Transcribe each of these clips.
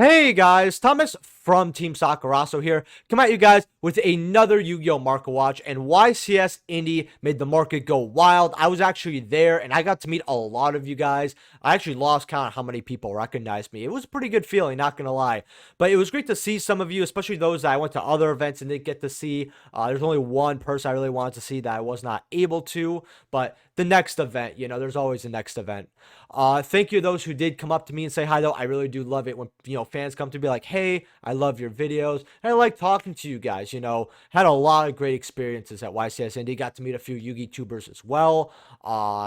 Hey guys, Thomas from Team Sakurasou here. Come at you guys with another Yu-Gi-Oh! Market watch, and YCS Indie made the market go wild. I was actually there, and I got to meet a lot of you guys. I actually lost count of how many people recognized me. It was a pretty good feeling, not gonna lie. But it was great to see some of you, especially those that I went to other events and didn't get to see. There's only one person I really wanted to see that I was not able to, but the next event, there's always a next event. Thank you to those who did come up to me and say hi, though. I really do love it when, fans come to be like, hey, I love your videos. And I like talking to you guys, Had a lot of great experiences at YCS Indie. Got to meet a few Yugi tubers as well.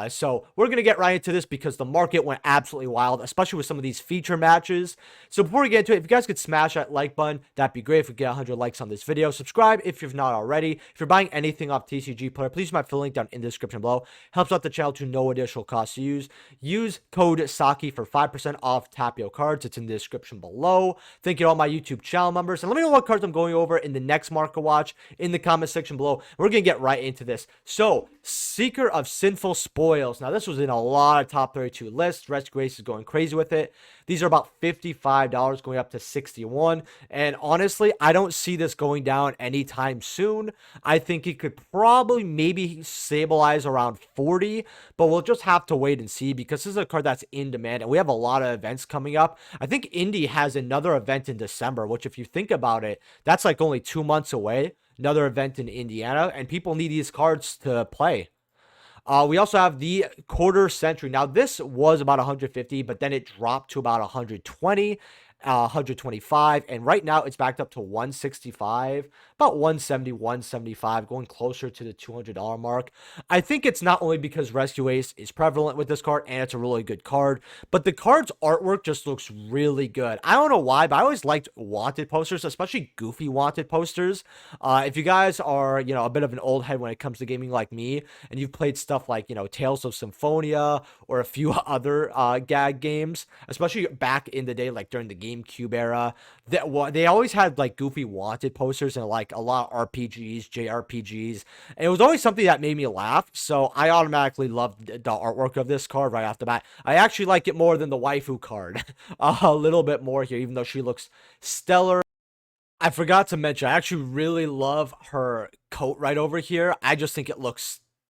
So we're going to get right into this because the market went absolutely wild, especially with some of these feature matches. So before we get into it, if you guys could smash that like button, that'd be great if we get 100 likes on this video. Subscribe if you've not already. If you're buying anything off TCG Player, please use my affiliate link down in the description below. Helps out the channel to no additional cost to use. Use code SAKI for 5% off Tapio cards. It's in the description below. Thank you to all my YouTube channel members. And let me know what cards I'm going over in the next market watch in the comment section below. We're going to get right into this. So, Seeker of Sinful Spoils. Now, this was in a lot of top 32 lists. Rescue Ace is going crazy with it. These are about $55 going up to $61. And honestly, I don't see this going down anytime soon. I think it could probably maybe stabilize around 40, but we'll just have to wait and see because this is a card that's in demand and we have a lot of events coming up. I think Indy has another event in December, which if you think about it, that's like only 2 months away. Another event in Indiana, and people need these cards to play. We also have the quarter century. Now, this was about 150, but then it dropped to about 120, 125, and right now it's backed up to 165, about 170, 175, going closer to the $200 mark. I think it's not only because Rescue Ace is prevalent with this card and it's a really good card, but the card's artwork just looks really good. I don't know why, but I always liked wanted posters, especially goofy wanted posters. If you guys are, a bit of an old head when it comes to gaming like me, and you've played stuff like, Tales of Symphonia or a few other gag games, especially back in the day, like during the GameCube era, they always had like goofy wanted posters and like a lot of RPGs, JRPGs, and it was always something that made me laugh. So I automatically loved the artwork of this card right off the bat. I actually like it more than the waifu card, a little bit more here, even though she looks stellar. I forgot to mention, I actually really love her coat right over here. I just think the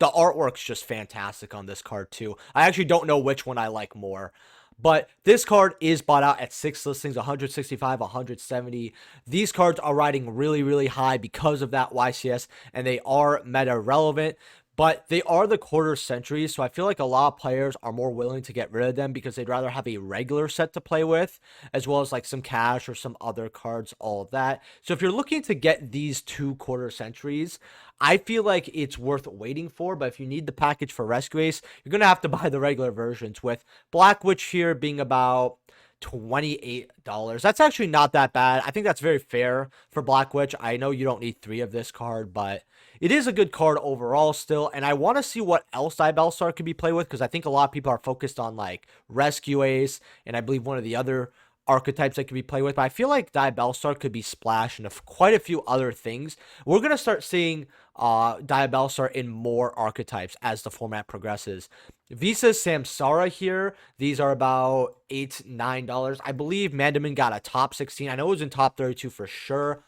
artwork's just fantastic on this card too. I actually don't know which one I like more. But this card is bought out at 6 listings, 165, 170. These cards are riding really, really high because of that YCS, and they are meta relevant. But they are the quarter centuries, so I feel like a lot of players are more willing to get rid of them because they'd rather have a regular set to play with, as well as like some cash or some other cards, all of that. So if you're looking to get these 2 quarter centuries, I feel like it's worth waiting for. But if you need the package for Rescue Ace, you're going to have to buy the regular versions, with Black Witch here being about $28. That's actually not that bad. I think that's very fair for Black Witch. I know you don't need 3 of this card, but it is a good card overall still. And I want to see what else Diabellstar could be played with, because I think a lot of people are focused on like Rescue Ace, and I believe one of the other archetypes that could be played with. But I feel like Diabellstar could be splashed into quite a few other things. We're going to start seeing Diabellstar in more archetypes as the format progresses. Visa Samsara here. These are about $8, $9. I believe Mandamin got a top 16. I know it was in top 32 for sure.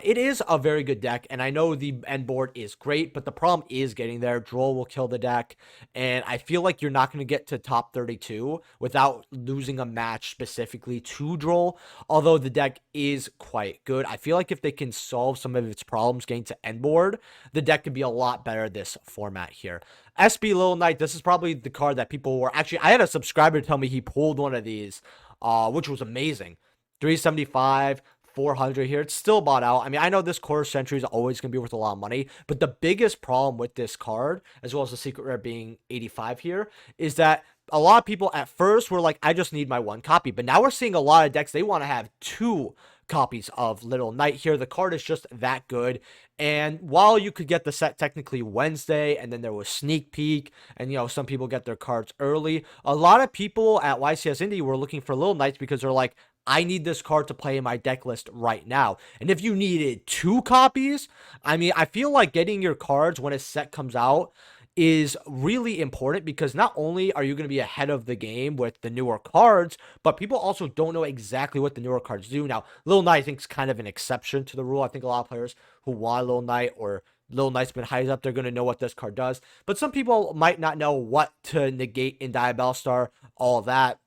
It is a very good deck, and I know the end board is great, but the problem is getting there. Droll will kill the deck, and I feel like you're not going to get to top 32 without losing a match specifically to Droll, although the deck is quite good. I feel like if they can solve some of its problems getting to end board, the deck could be a lot better this format here. SB Little Knight, this is probably the card that people were... Actually, I had a subscriber tell me he pulled one of these, which was amazing. 375... 400 here. It's still bought out. I mean, I know this quarter century is always going to be worth a lot of money, but the biggest problem with this card, as well as the secret rare being 85 here, is that a lot of people at first were like, I just need my 1 copy. But now we're seeing a lot of decks, they want to have 2 copies of Little Knight here. The card is just that good. And while you could get the set technically Wednesday, and then there was sneak peek, and some people get their cards early, a lot of people at YCS Indie were looking for Little Knights because they're like, I need this card to play in my deck list right now. And if you needed 2 copies, I mean, I feel like getting your cards when a set comes out is really important because not only are you going to be ahead of the game with the newer cards, but people also don't know exactly what the newer cards do. Now, Lil Knight I think is kind of an exception to the rule. I think a lot of players who want Lil Knight or Lil Knight's been highs up, they're going to know what this card does. But some people might not know what to negate in Diabell Star, all that.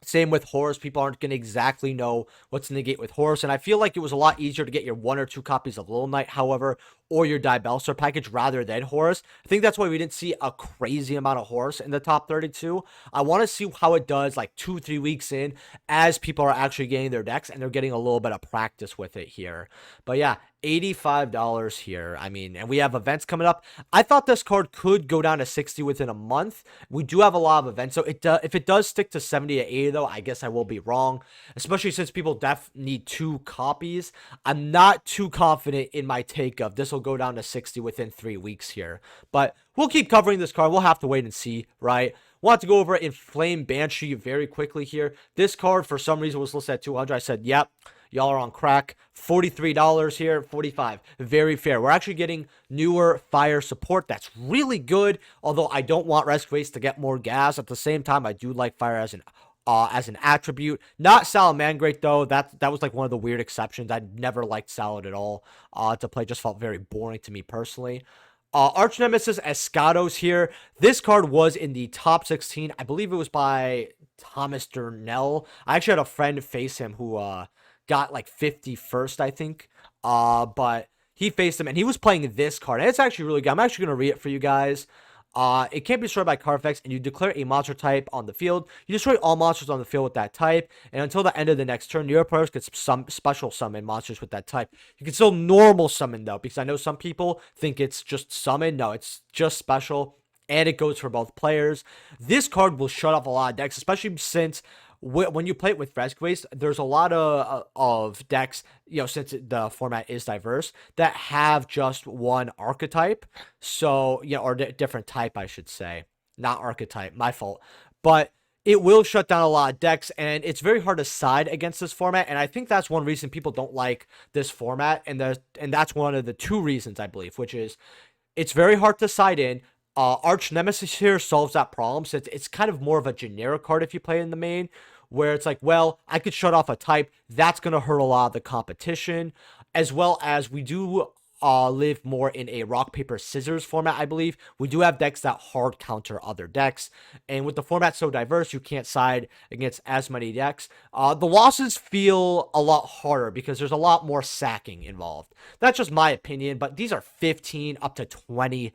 Same with Horus. People aren't going to exactly know what to negate with Horus. And I feel like it was a lot easier to get your 1 or 2 copies of Little Knight, however, or your Diabell Star package rather than Horus. I think that's why we didn't see a crazy amount of Horus in the top 32. I want to see how it does like 2-3 weeks in as people are actually getting their decks and they're getting a little bit of practice with it here. But yeah, $85 here. I mean, and we have events coming up. I thought this card could go down to 60 within a month. We do have a lot of events, so if it does stick to 70 to 80, though, I guess I will be wrong, especially since people need 2 copies. I'm not too confident in my take of this will go down to 60 within 3 weeks here, but we'll keep covering this card. We'll have to wait and see, right? Want to go over Inflamed Banshee very quickly here. This card, for some reason, was listed at 200. I said, yep. Y'all are on crack. $43 here, $45. Very fair. We're actually getting newer fire support. That's really good. Although I don't want Rescue Ace to get more gas. At the same time, I do like fire as an attribute. Not Salamangreat though. That was like one of the weird exceptions. I never liked Salad at all. To play just felt very boring to me personally. Arch Nemesis Escados here. This card was in the top 16. I believe it was by Thomas Durnell. I actually had a friend face him who got like 51st, I think. But he faced him, and he was playing this card. And it's actually really good. I'm actually going to read it for you guys. It can't be destroyed by card effects, and you declare a monster type on the field. You destroy all monsters on the field with that type, and until the end of the next turn, your opponents get some special summon monsters with that type. You can still normal summon, though, because I know some people think it's just summon. No, it's just special, and it goes for both players. This card will shut off a lot of decks, especially since when you play it with Rescue Ace, there's a lot of decks, since the format is diverse, that have just one archetype. So, or different type, I should say. Not archetype, my fault. But it will shut down a lot of decks, and it's very hard to side against this format, and I think that's one reason people don't like this format, and that's one of the 2 reasons, I believe, which is it's very hard to side in. Arch Nemesis here solves that problem, since it's kind of more of a generic card if you play in the main, where it's like, well, I could shut off a type. That's going to hurt a lot of the competition, as well as we do live more in a rock, paper, scissors format, I believe. We do have decks that hard counter other decks, and with the format so diverse, you can't side against as many decks. The losses feel a lot harder because there's a lot more sacking involved. That's just my opinion, but these are $15 up to $20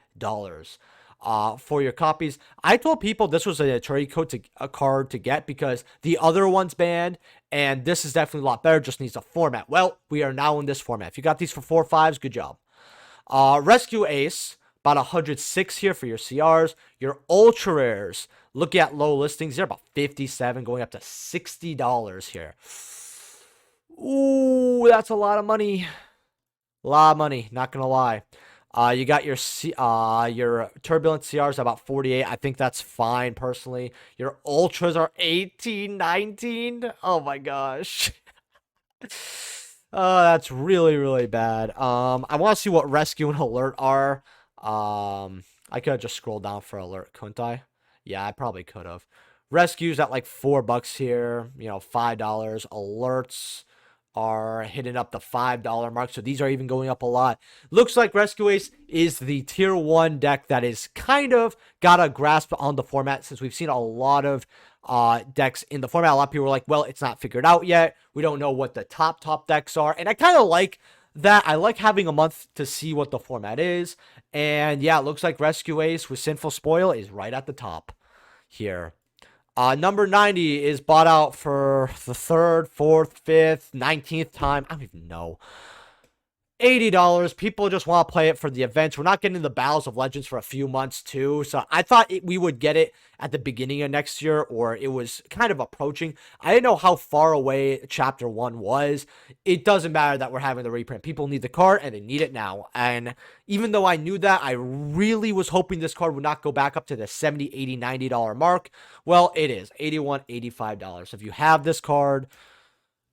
for your copies. I told people this was a trade card to get because the other one's banned, and this is definitely a lot better, just needs a format. Well, we are now in this format. If you got these for 4 or 5s, good job. Rescue Ace, about 106 here for your CRs. Your ultra rares, look at low listings, they're about 57 going up to $60 here. Ooh, that's a lot of money. A lot of money, not gonna lie. You got your turbulent CRs about 48. I think that's fine personally. Your ultras are 18, 19. Oh my gosh. That's really, really bad. I want to see what rescue and alert are. I could have just scrolled down for alert, couldn't I? Yeah, I probably could have. Rescues at like $4 here, $5. Alerts are hitting up the $5 mark, so these are even going up a lot. Looks like Rescue Ace is the tier 1 deck that is kind of got a grasp on the format, since we've seen a lot of decks in the format. A lot of people are like, well, it's not figured out yet. We don't know what the top decks are, and I kind of like that. I like having a month to see what the format is, and yeah, it looks like Rescue Ace with Sinful Spoil is right at the top here. Number 90 is bought out for the 3rd, 4th, 5th, 19th time. I don't even know. $80. People just want to play it for the events. We're not getting the Battles of Legends for a few months too. So I thought we would get it at the beginning of next year, or it was kind of approaching. I didn't know how far away Chapter 1 was. It doesn't matter that we're having the reprint. People need the card, and they need it now. And even though I knew that, I really was hoping this card would not go back up to the $70, $80, $90 mark. Well, it is. $81, $85. If you have this card,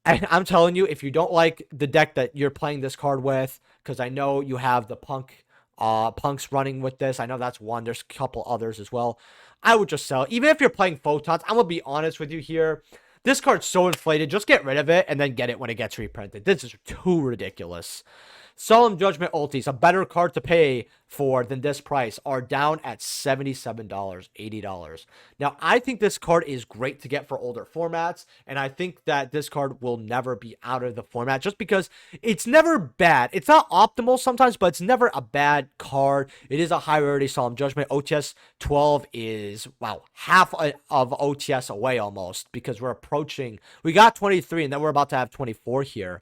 and I'm telling you, if you don't like the deck that you're playing this card with, because I know you have the Punk Punk's running with this. I know that's one. There's a couple others as well. I would just sell. Even if you're playing Photons, I'm going to be honest with you here. This card's so inflated. Just get rid of it and then get it when it gets reprinted. This is too ridiculous. Solemn Judgment ultis, a better card to pay for than this price, are down at $77, $80. Now, I think this card is great to get for older formats, and I think that this card will never be out of the format just because it's never bad. It's not optimal sometimes, but it's never a bad card. It is a high rarity Solemn Judgment. OTS 12 is, wow, half of OTS away almost, because we got 23, and then we're about to have 24 here.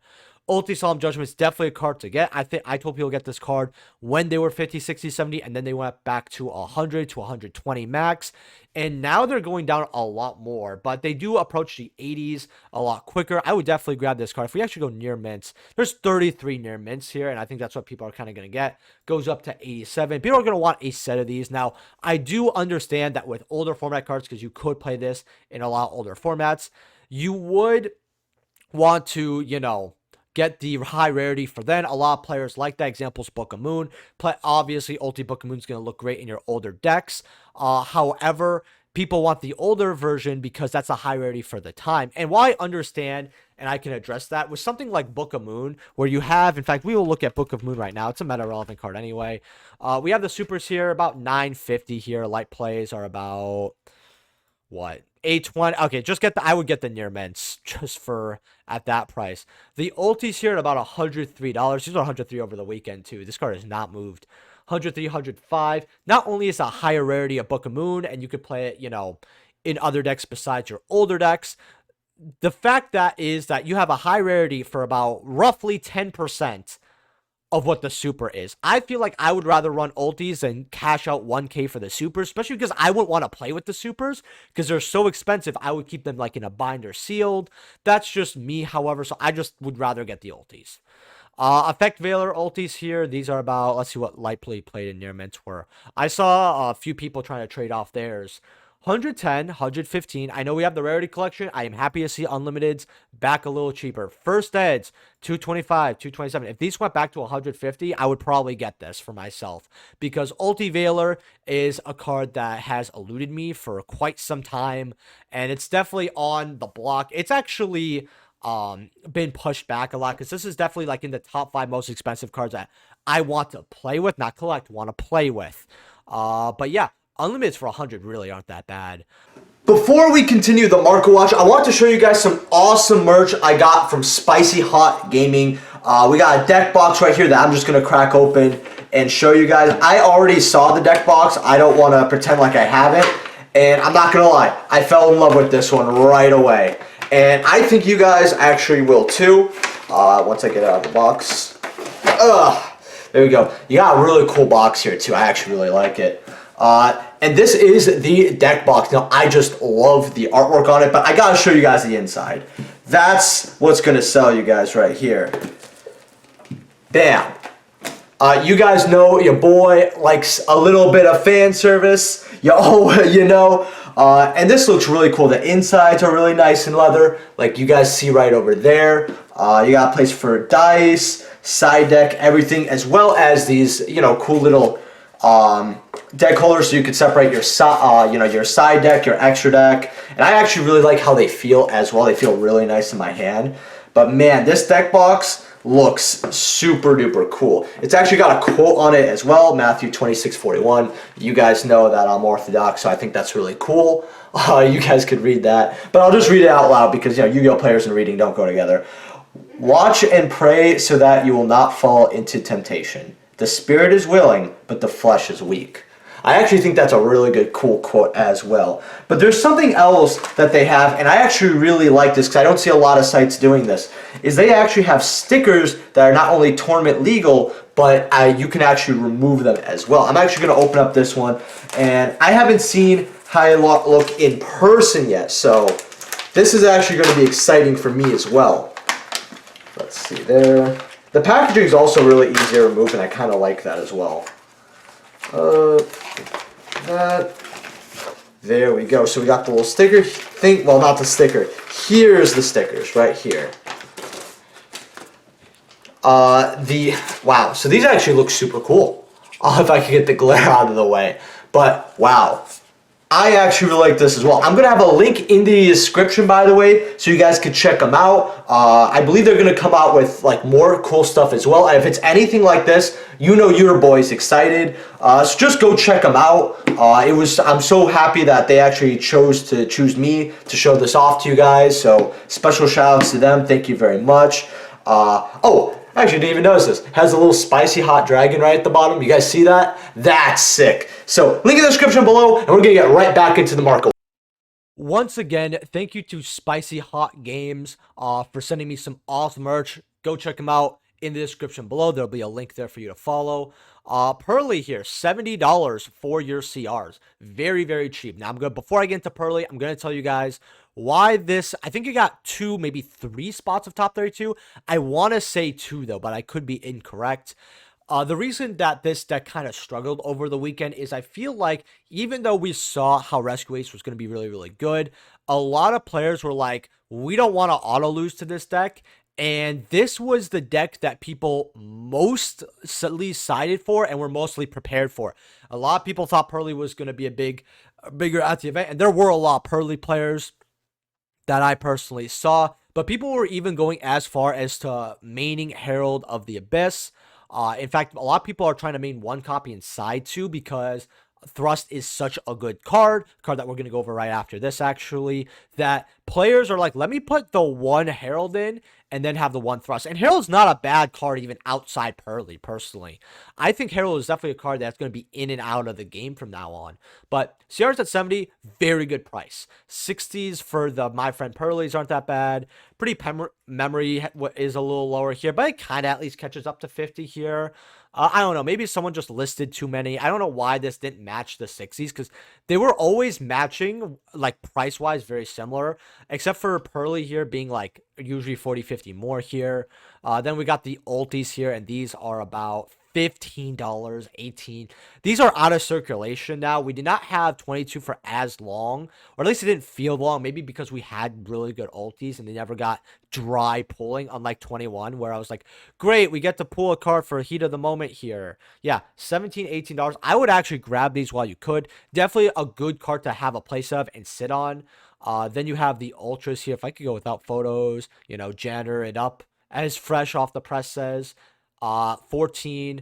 Ulti Solemn Judgment is definitely a card to get. I told people to get this card when they were 50, 60, 70, and then they went back to 100 to 120 max. And now they're going down a lot more, but they do approach the 80s a lot quicker. I would definitely grab this card. If we actually go near mints, there's 33 near mints here, and I think that's what people are kind of going to get. Goes up to 87. People are going to want a set of these. Now, I do understand that with older format cards, because you could play this in a lot older formats, you would want to, get the high rarity for then. A lot of players like that. Examples, Book of Moon. Obviously, Ulti Book of Moon is going to look great in your older decks. However, people want the older version because that's a high rarity for the time. And while I understand and I can address that, with something like Book of Moon, where you have, in fact, we will look at Book of Moon right now. It's a meta-relevant card anyway. We have the supers here, about 950 here. Light plays are about, what? 820. Okay, I would get the near mints just for at that price. The ultis here at about $103. These are 103 over the weekend too. This card has not moved. 103, 105. Not only is a higher rarity a Book of Moon, and you could play it, in other decks besides your older decks. The fact that you have a high rarity for about roughly 10% of what the super is. I feel like I would rather run ultis than cash out 1K for the supers, especially because I wouldn't want to play with the supers because they're so expensive. I would keep them like in a binder sealed. That's just me, however, so I just would rather get the ultis. Effect Veiler ultis here. These are about, let's see what light play played in near mints were. I saw a few people trying to trade off theirs. 110, 115. I know we have the rarity collection. I am happy to see unlimiteds back a little cheaper. First Eds, 225, 227. If these went back to 150, I would probably get this for myself because Ulti Veiler is a card that has eluded me for quite some time, and it's definitely on the block. It's actually been pushed back a lot because this is definitely like in the top 5 most expensive cards that I want to play with, not collect, want to play with. But yeah, unlimiteds for 100 really aren't that bad. Before we continue the market watch, I want to show you guys some awesome merch I got from Spicy Hot Gaming. We got a deck box right here that I'm just going to crack open and show you guys. I already saw the deck box. I don't want to pretend like I haven't. And I'm not going to lie, I fell in love with this one right away. And I think you guys actually will too. Once I get it out of the box. There we go. You got a really cool box here too. I actually really like it. And this is the deck box. Now, I just love the artwork on it, but I gotta show you guys the inside. That's what's gonna sell you guys right here. Bam. You guys know your boy likes a little bit of fan service. And this looks really cool. The insides are really nice and leather, like you guys see right over there. You got a place for dice, side deck, everything, as well as these, cool little deck holders so you can separate your side deck, your extra deck. And I actually really like how they feel as well. They feel really nice in my hand. But man, this deck box looks super duper cool. It's actually got a quote on it as well, Matthew 26:41. You guys know that I'm Orthodox, so I think that's really cool. You guys could read that, but I'll just read it out loud because Yu-Gi-Oh players and reading don't go together. Watch and pray so that you will not fall into temptation. The spirit is willing, but the flesh is weak. I actually think that's a really good, cool quote as well. But there's something else that they have, and I actually really like this because I don't see a lot of sites doing this, is they actually have stickers that are not only tournament legal, but you can actually remove them as well. I'm actually going to open up this one, and I haven't seen how it look in person yet, so this is actually going to be exciting for me as well. Let's see there. The packaging is also really easy to remove, and I kind of like that as well. There we go. So we got the little sticker thing. Well, not the sticker. Here's the stickers right here. Wow. So these actually look super cool. if I could get the glare out of the way. But wow, I actually really like this as well. I'm going to have a link in the description, by the way, so you guys can check them out. I believe they're going to come out with like more cool stuff as well. And if it's anything like this, you know your boy's excited. So just go check them out. I'm so happy that they actually chose to choose me to show this off to you guys. So special shout outs to them. Thank you very much. Oh, actually, didn't even notice this. It has a little spicy hot dragon right at the bottom. You guys see that? That's sick. So, link in the description below, and we're going to get right back into the market. Once again, thank you to Spicy Hot Games for sending me some awesome merch. Go check them out in the description below. There'll be a link there for you to follow. Pearly here, $70 for your CRs. Very, very cheap. Now, before I get into Pearly, I'm going to tell you guys why this. I think you got 2, maybe 3 spots of top 32. I want to say 2, though, but I could be incorrect. The reason that this deck kind of struggled over the weekend is I feel like even though we saw how Rescue Ace was going to be really, really good, a lot of players were like, we don't want to auto-lose to this deck. And this was the deck that people mostly sided for and were mostly prepared for. A lot of people thought Pearly was going to be bigger at the event. And there were a lot of Pearly players that I personally saw. But people were even going as far as to maining Herald of the Abyss. In fact, a lot of people are trying to main 1 copy inside 2 because Thrust is such a good card that we're going to go over right after this, actually, that players are like, let me put the 1 Herald in and then have the 1 Thrust. And Herald's not a bad card even outside Pearly, personally. I think Herald is definitely a card that's going to be in and out of the game from now on. But CR's at 70, very good price. 60s for the My Friend Pearlies aren't that bad. Pretty memory is a little lower here, but it kind of at least catches up to 50 here. I don't know. Maybe someone just listed too many. I don't know why this didn't match the 60s because they were always matching, like price-wise, very similar, except for Pearly here being like usually 40, 50 more here. Then we got the ultis here, and these are about $15, $18. These are out of circulation now. We did not have 22 for as long, or at least it didn't feel long. Maybe because we had really good ultis and they never got dry pulling, unlike 21, where I was like, great, we get to pull a card for heat of the moment here. Yeah, $17, $18. I would actually grab these while you could. Definitely a good card to have a place of and sit on. Then you have the ultras here. If I could go without photos, janitor it up as fresh off the press says. 14,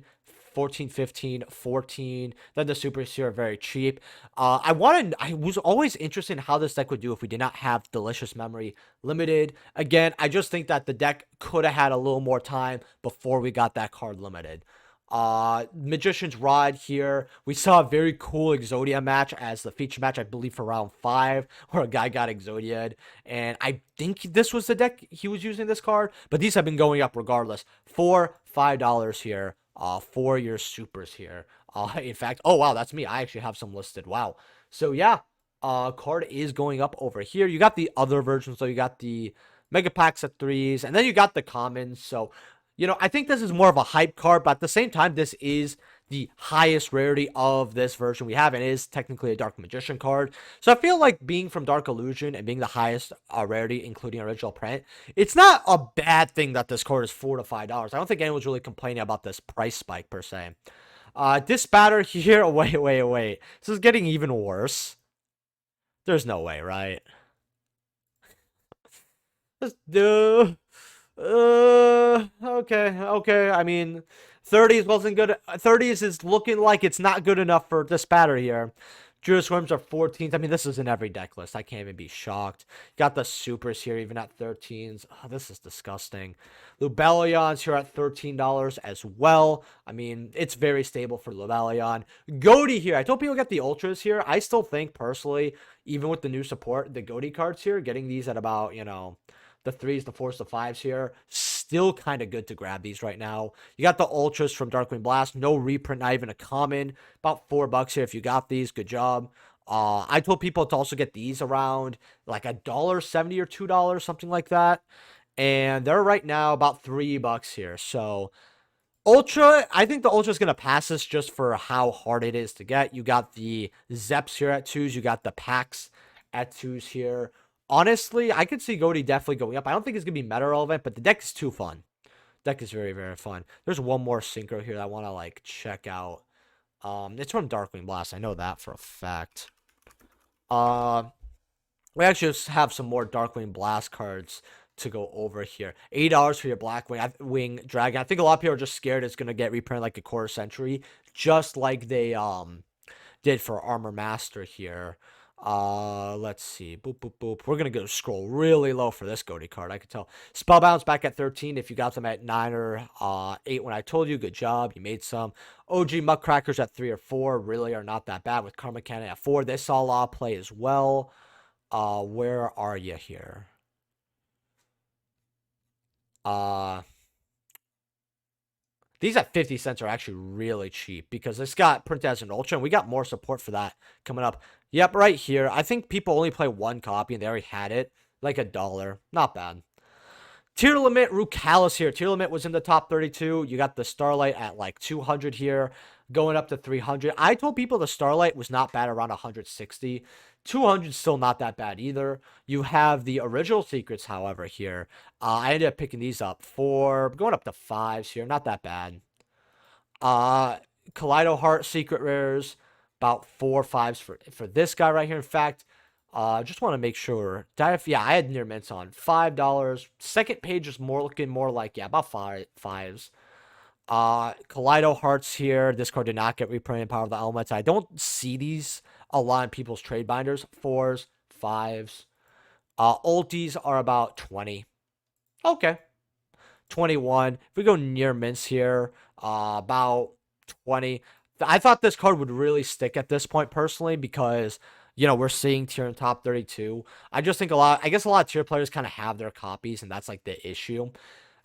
15, 14. Then the supers here are very cheap. I was always interested in how this deck would do if we did not have Delicious Memory limited. Again, I just think that the deck could have had a little more time before we got that card limited. Magician's Rod here. We saw a very cool Exodia match as the feature match, I believe, for round 5, where a guy got Exodia'd. And I think this was the deck he was using this card, but these have been going up regardless. $5 here, for your supers here. In fact, oh wow, that's me. I actually have some listed. Wow. So yeah, card is going up over here. You got the other versions, so you got the Mega Packs at 3s, and then you got the commons, so I think this is more of a hype card, but at the same time, this is the highest rarity of this version we have, and it is technically a Dark Magician card. So I feel like being from Dark Illusion and being the highest rarity, including original print, it's not a bad thing that this card is $4 to $5. I don't think anyone's really complaining about this price spike, per se. This batter here, wait. This is getting even worse. There's no way, right? Let's do... okay. I mean, 30s wasn't good. 30s is looking like it's not good enough for this batter here. Judas Worms are 14th. I mean, this is in every deck list. I can't even be shocked. Got the supers here, even at 13s. Oh, this is disgusting. Lubellions here at $13 as well. I mean, it's very stable for Lubellion. Goaty here. I told people get the ultras here. I still think, personally, even with the new support, the Goaty cards here, getting these at about, the 3s, the 4s, the 5s here, still kind of good to grab these right now. You got the ultras from Darkwing Blast, no reprint, not even a common. About $4 here if you got these. Good job. I told people to also get these around like $1.70 or $2, something like that. And they're right now about $3 here. So Ultra, I think the Ultra is going to pass this just for how hard it is to get. You got the Zeps here at 2s. You got the Packs at 2s here. Honestly, I could see Goaty definitely going up. I don't think it's going to be meta relevant, but the deck is too fun. Deck is very, very fun. There's one more synchro here that I want to, check out. It's from Darkwing Blast. I know that for a fact. Uh, we actually just have some more Darkwing Blast cards to go over here. $80 for your Blackwing Dragon. I think a lot of people are just scared it's gonna get reprinted like a quarter century, just like they did for Armor Master here. Let's see. Boop, boop, boop. We're going to go scroll really low for this Goaty card. I could tell. Spellbound's back at 13. If you got them at 9 or 8 when I told you, good job. You made some. OG Muckcrackers at 3 or 4 really are not that bad with Karma Cannon at 4. They saw a lot of play as well. Where are you here? These at 50 cents are actually really cheap because this got printed as an Ultra, and we got more support for that coming up. Yep, right here. I think people only play one copy, and they already had it. Like $1. Not bad. Tier limit, Rucalis here. Tier limit was in the top 32. You got the Starlight at like 200 here, going up to 300. I told people the Starlight was not bad around 160. 200 still not that bad either. You have the original secrets, however, here. I ended up picking these up for going up to 5s here. Not that bad. Kaleido Heart secret rares, about 4 or 5s for this guy right here. In fact, just want to make sure. Yeah, I had near mints on $5. Second page is looking more like, yeah, about 5s. Kaleido Hearts here. This card did not get reprinted. Power of the Elements. I don't see these a lot in people's trade binders. 4s, 5s. Ultis are about 20. Okay. 21. If we go near mints here, about 20. I thought this card would really stick at this point personally because, you know, we're seeing tier in top 32. I just think I guess a lot of tier players kind of have their copies, and that's like the issue.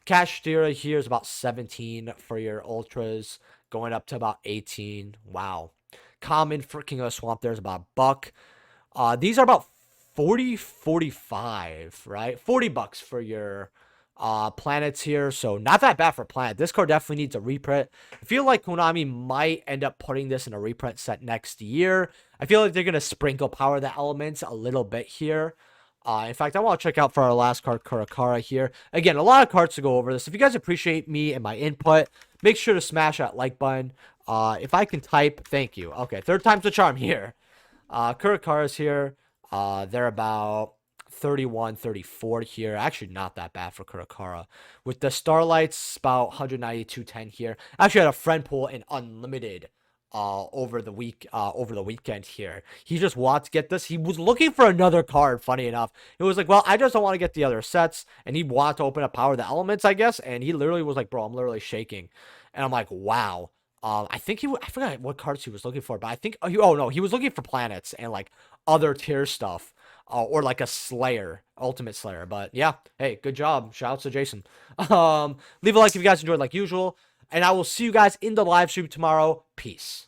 Kashtira here is about 17 for your ultras, going up to about 18. Wow. Common for King of the Swamp there is about $1. These are about 40, 45, right? $40 for your planets here, so not that bad for planet. This card definitely needs a reprint. I feel like Konami might end up putting this in a reprint set next year. I feel like they're gonna sprinkle Power of the Elements a little bit here. In fact, I want to check out for our last card, Kurakara here. Again, a lot of cards to go over this. If you guys appreciate me and my input, make sure to smash that like button. If I can type, thank you. Okay, third time's the charm here. Kurakara's here. They're about 31, 34 here. Actually, not that bad for Kurakara. With the Starlights, about 192, 10 here. Actually, I had a friend pull an Unlimited over the weekend here. He just wants to get this. He was looking for another card, funny enough. It was like, well, I just don't want to get the other sets. And he wanted to open up Power of the Elements, I guess. And he literally was like, bro, I'm literally shaking. And I'm like, wow. I think I forgot what cards he was looking for, but I think, oh no, he was looking for planets and like other tier stuff. Or like a Slayer, Ultimate Slayer. But yeah, hey, good job. Shout out to Jason. Leave a like if you guys enjoyed like usual. And I will see you guys in the live stream tomorrow. Peace.